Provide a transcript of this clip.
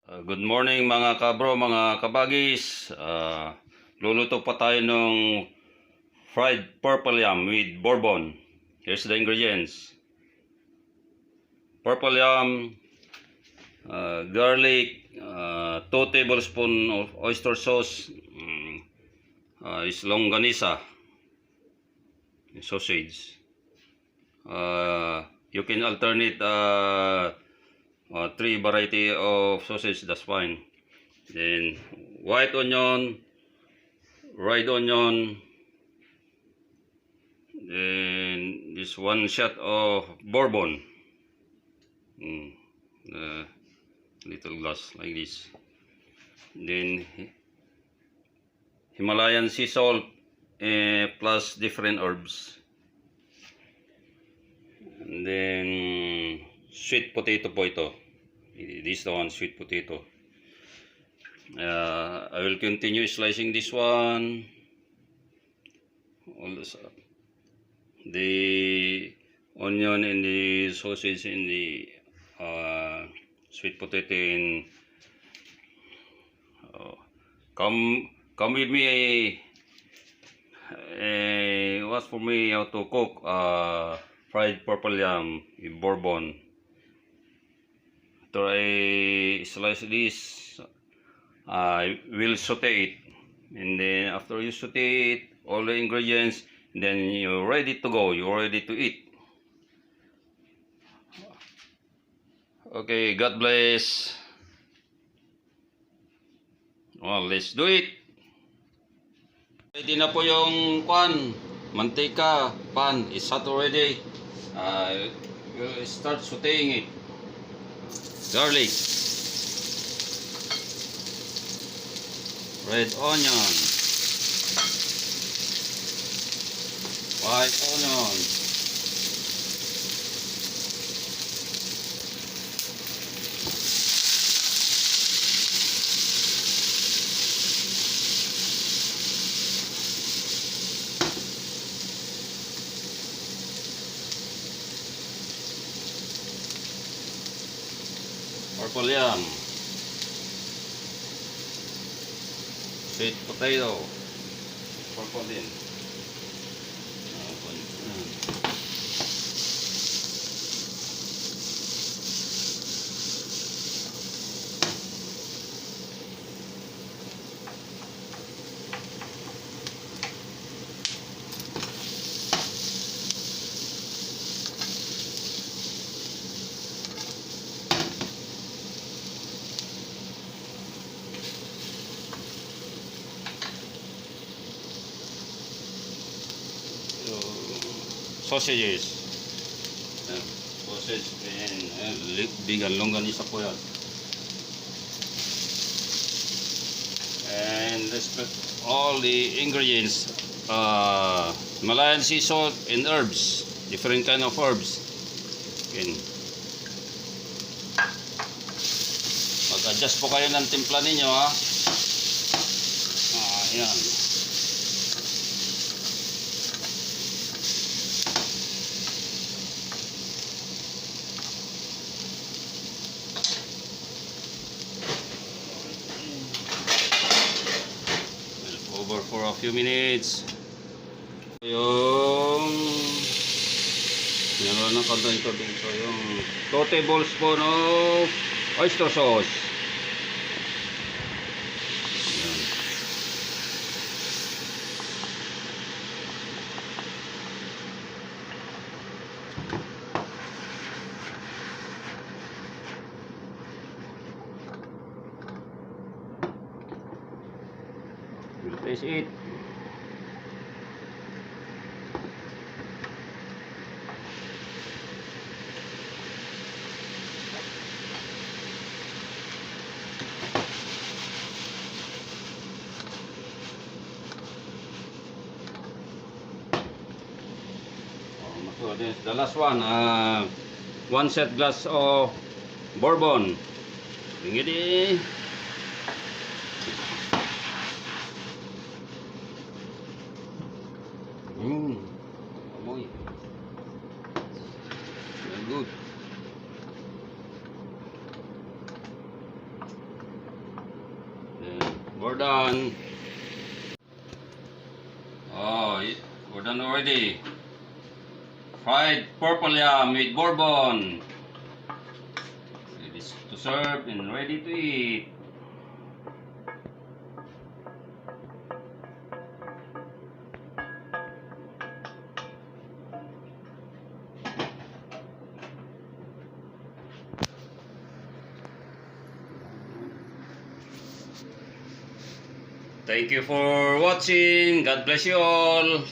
Good morning mga kabro, mga kabagis. Luluto pa tayo ng fried purple yum with bourbon. Here's the ingredients. Purple yum, garlic, 2 tablespoons of oyster sauce, is longanisa, sausage. You can alternate 3 variety of sausage, that's fine. Then white onion, red onion, then this 1 shot of bourbon, little glass like this. Then Himalayan Sea Salt, plus different herbs. And then sweet potato po ito. This is the one, sweet potato. I will continue slicing this one. All the onion and the sausage and the sweet potato. And come with me. Watch for me how to cook fried purple yum with bourbon. After I slice this, I will saute it, and then after you saute it, all the ingredients, then you're ready to go. You're ready to eat. Okay, God bless. Well, let's do it. Ready na po yung mantika, pan is hot already. We'll start sauteing it. Garlic, red onion, white onion, purple yum, sweet potato, purple din. Sausages, sausage and vegan longanisa po yan. And let's put all the ingredients, Himalayan sea salt and herbs, different kind of herbs. Again, mag-adjust po kayo ng timpla ninyo, ha. Yan. For a few minutes. Yung meron na kanto dito yung 2 tablespoons of oyster sauce. Yan. Taste it. So this the last one, 1 set glass of bourbon. Bring it in. Amoy. Very good. we're done. Oh, we're done already. Fried purple yum with bourbon. Ready to serve and ready to eat. Thank you for watching. God bless you all.